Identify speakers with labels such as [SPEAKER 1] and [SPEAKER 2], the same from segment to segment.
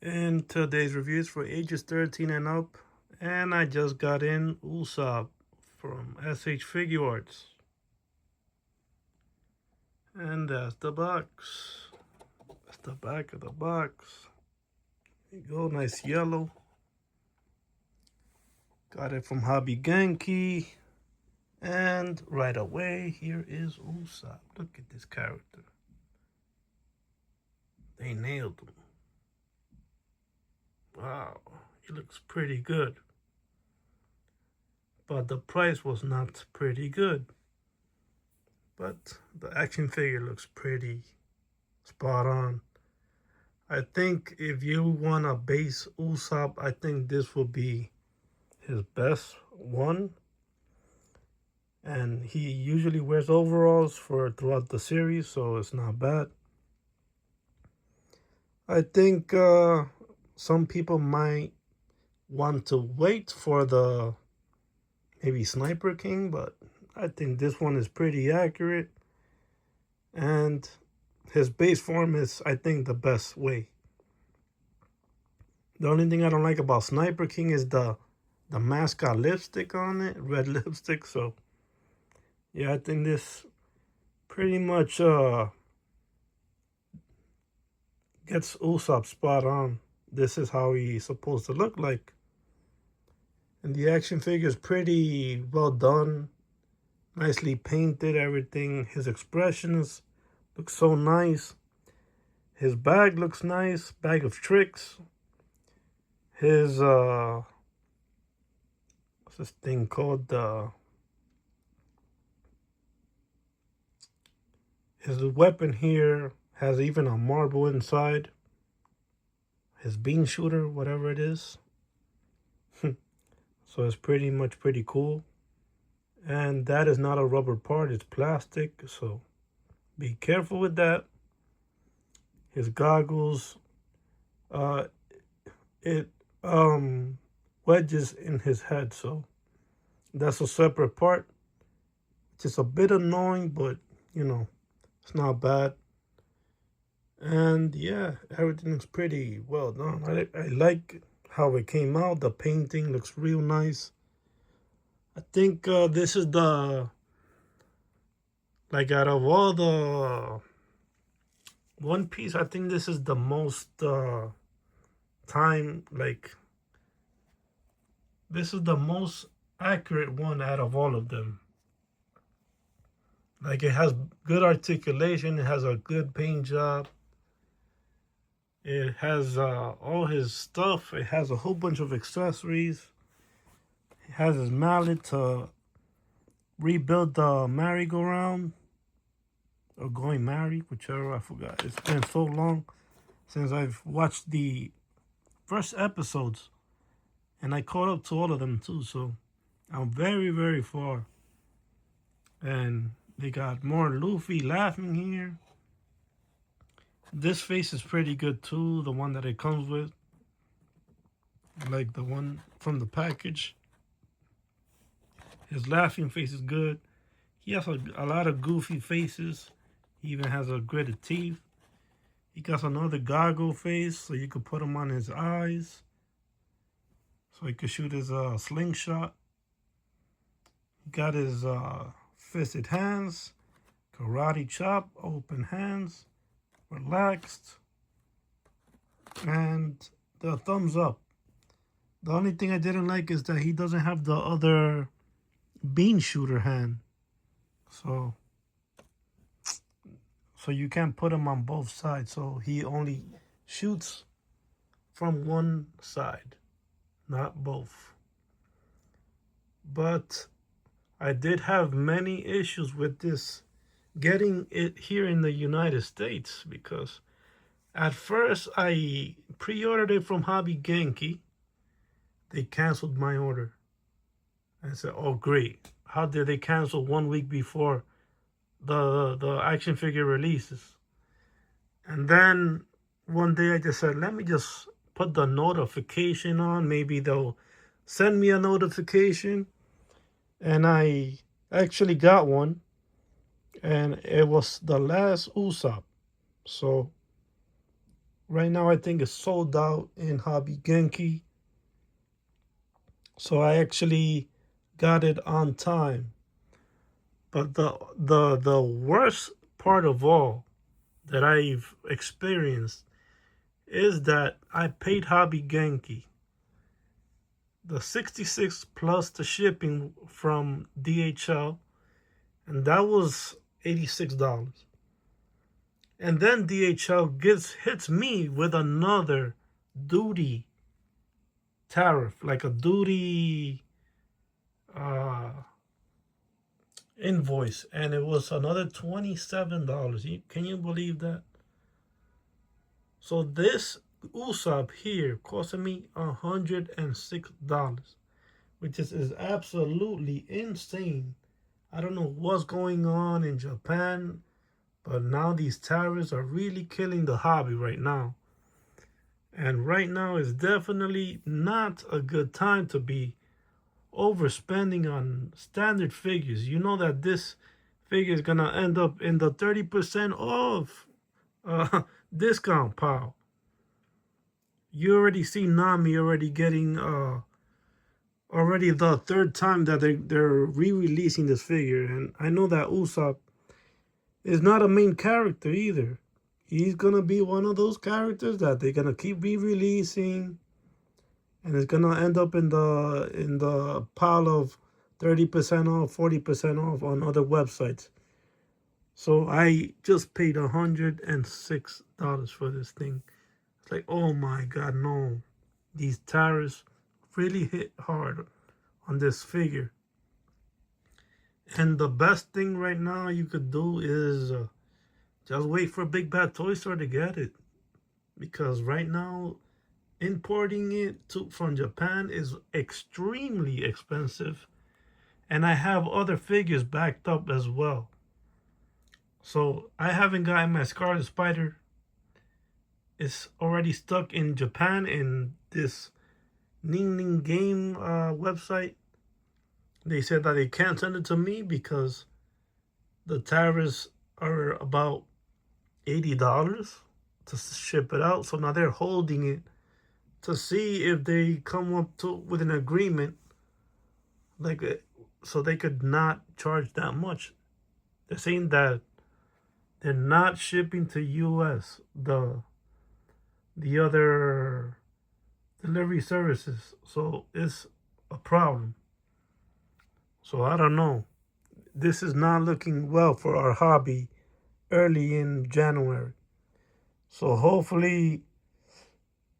[SPEAKER 1] And today's review is for ages 13 and up. And I just got in Usopp from shfiguarts. And that's the box. That's the back of the box. There you go, nice yellow. Got it from Hobby Genki. And right away, here is Usopp. Look at this character. They nailed him. Wow, he looks pretty good. But the price was not pretty good. But the action figure looks pretty spot on. I think if you want a base Usopp, I think this will be his best one. And he usually wears overalls for throughout the series, so it's not bad. I think some people might want to wait for the maybe Sniper King, but I think this one is pretty accurate. And his base form is, I think, the best way. The only thing I don't like about Sniper King is the mascot lipstick on it, red lipstick. So yeah, I think this pretty much gets Usopp spot on. This is how he's supposed to look like. And the action figure is pretty well done, nicely painted, everything. His expressions look so nice. His bag looks nice, bag of tricks. His what's this thing called? His weapon here has even a marble inside. His bean shooter, whatever it is. So it's pretty cool. And that is not a rubber part, it's plastic. So be careful with that. His goggles, it wedges in his head, so that's a separate part. It's just a bit annoying, but it's not bad. And yeah, everything's pretty well done. I like how it came out. The painting looks real nice. I think this is the, like, out of all the One Piece, I think this is the most time, like, this is the most accurate one out of all of them. Like, it has good articulation, it has a good paint job, it has all his stuff, it has a whole bunch of accessories, it has his mallet to rebuild the merry-go-round, or going merry, whichever, I forgot. It's been so long since I've watched the first episodes, and I caught up to all of them too, so I'm very far. And they got more Luffy laughing here. This face is pretty good too, the one that it comes with. Like the one from the package. His laughing face is good. He has a lot of goofy faces. He even has a gritted teeth. He got another goggle face, so you could put him on his eyes. So he could shoot his slingshot. He got his fisted hands, karate chop, open hands, relaxed, and the thumbs up. The only thing I didn't like is that he doesn't have the other bean shooter hand. So you can't put him on both sides. So he only shoots from one side, not both. But I did have many issues with this getting it here in the United States, because at first I pre-ordered it from Hobby Genki. They canceled my order. I said, oh great, how did they cancel 1 week before the action figure releases? And then one day I just said, let me just put the notification on, maybe they'll send me a notification. And I actually got one, and it was the last Usopp. So Right now, I think it's sold out in Hobby Genki. So I actually got it on time. But the worst part of all that I've experienced is that I paid Hobby Genki the 66 plus the shipping from DHL, and that was $86. And then DHL hits me with another duty tariff, like a duty uh, invoice, and it was another $27. Can you believe that? So this Usopp here costing me $106, which is absolutely insane. I don't know what's going on in Japan, but now these tariffs are really killing the hobby right now. And right now is definitely not a good time to be overspending on standard figures. You know that this figure is gonna end up in the 30% off uh, discount pile. You already see Nami already getting already the third time that they're re-releasing this figure, and I know that Usopp is not a main character either. He's gonna be one of those characters that they're gonna keep re-releasing, and it's gonna end up in the pile of 30% off, 40% off on other websites. So I just paid $106 for this thing. It's like, oh my god, no. These tariffs really hit hard on this figure. And the best thing right now you could do is just wait for Big Bad Toy Store to get it. Because right now, importing it from Japan is extremely expensive. And I have other figures backed up as well. So I haven't gotten my Scarlet Spider. It's already stuck in Japan in this Ning Ning Game website. They said that they can't send it to me because the tariffs are about $80 to ship it out. So now they're holding it to see if they come up with an agreement, like so they could not charge that much. They're saying that they're not shipping to US the other delivery services, so it's a problem. So I don't know. This is not looking well for our hobby early in January. So hopefully,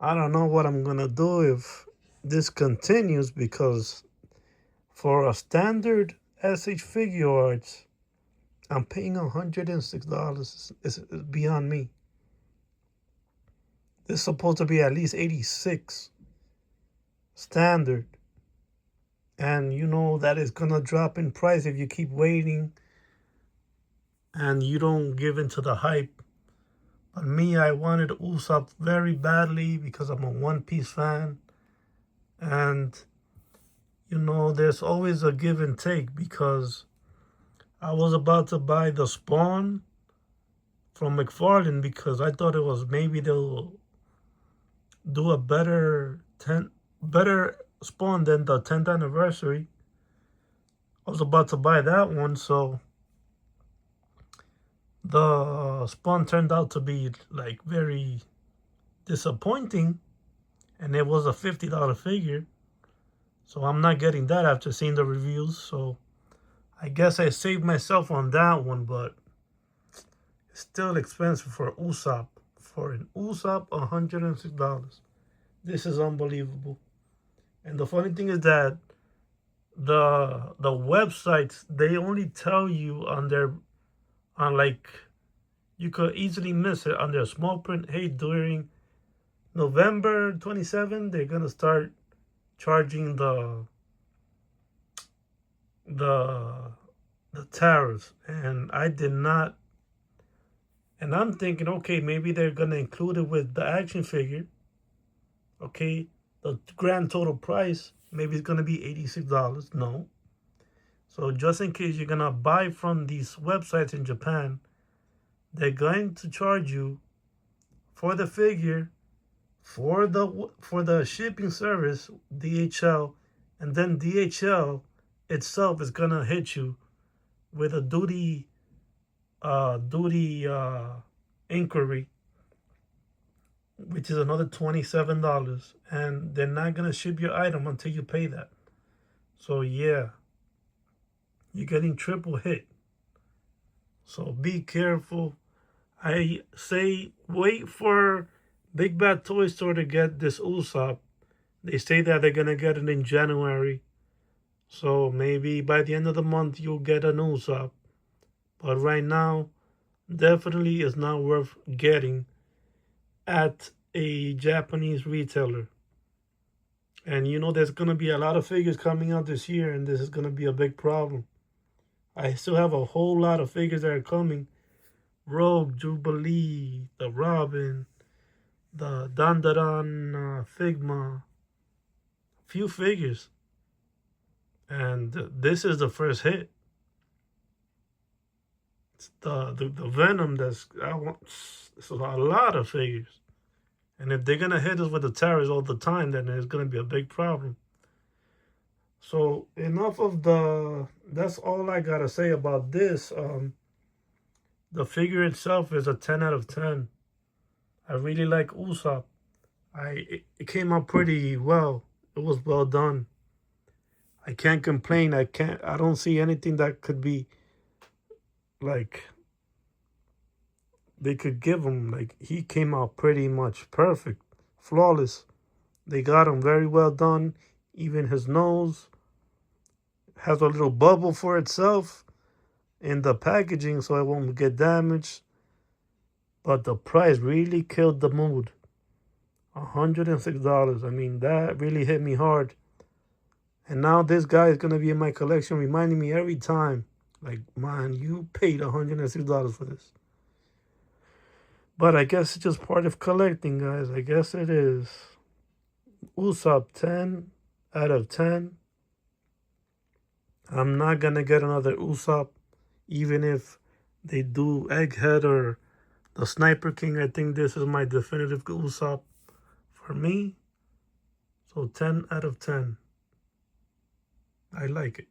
[SPEAKER 1] I don't know what I'm gonna do if this continues, because for a standard shfiguarts, I'm paying $106. It's beyond me. This is supposed to be at least 86 standard. And you know that it's gonna drop in price if you keep waiting and you don't give into the hype. But me, I wanted Usopp very badly because I'm a One Piece fan. And you know, there's always a give and take, because I was about to buy the Spawn from McFarlane because I thought it was maybe they'll do a better Spawn than the 10th anniversary. I was about to buy that one, so the Spawn turned out to be like very disappointing, and it was a $50 figure. So I'm not getting that after seeing the reviews. So I guess I saved myself on that one, but it's still expensive for Usopp. For an Usopp, $106. This is unbelievable. And the funny thing is that the websites, they only tell you on like, you could easily miss it on their small print. Hey, during November 27, they're gonna start charging the tariffs, and I did not. And I'm thinking, okay, maybe they're gonna include it with the action figure. Okay, the grand total price maybe it's gonna be $86. No. So just in case you're gonna buy from these websites in Japan, they're going to charge you for the figure, for the shipping service, DHL, and then DHL itself is gonna hit you with a duty inquiry, which is another $27, and they're not gonna ship your item until you pay that. So yeah, you're getting triple hit. So be careful. I say wait for Big Bad Toy Store to get this Usopp. They say that they're gonna get it in January. So maybe by the end of the month you'll get an Usopp. But right now, definitely is not worth getting at a Japanese retailer. And you know there's gonna be a lot of figures coming out this year, and this is gonna be a big problem. I still have a whole lot of figures that are coming. Rogue, Jubilee, the Robin, the Dandadan, Figma, few figures. And this is the first hit. It's the Venom that's, I want, it's a lot of figures. And if they're gonna hit us with the tariffs all the time, then it's gonna be a big problem. So enough of that's all I gotta say about this. The figure itself is a 10 out of 10. I really like Usopp. It came out pretty well. It was well done. I can't complain. I don't see anything that could be like they could give him. Like, he came out pretty much perfect, flawless. They got him very well done. Even his nose has a little bubble for itself in the packaging so it won't get damaged. But the price really killed the mood. $106. I mean, that really hit me hard. And now this guy is gonna be in my collection, reminding me every time, like, man, you paid $106 for this. But I guess it's just part of collecting, guys. I guess it is. Usopp, 10 out of 10. I'm not gonna get another Usopp, even if they do Egghead or the Sniper King. I think this is my definitive Usopp for me. So 10 out of 10. I like it.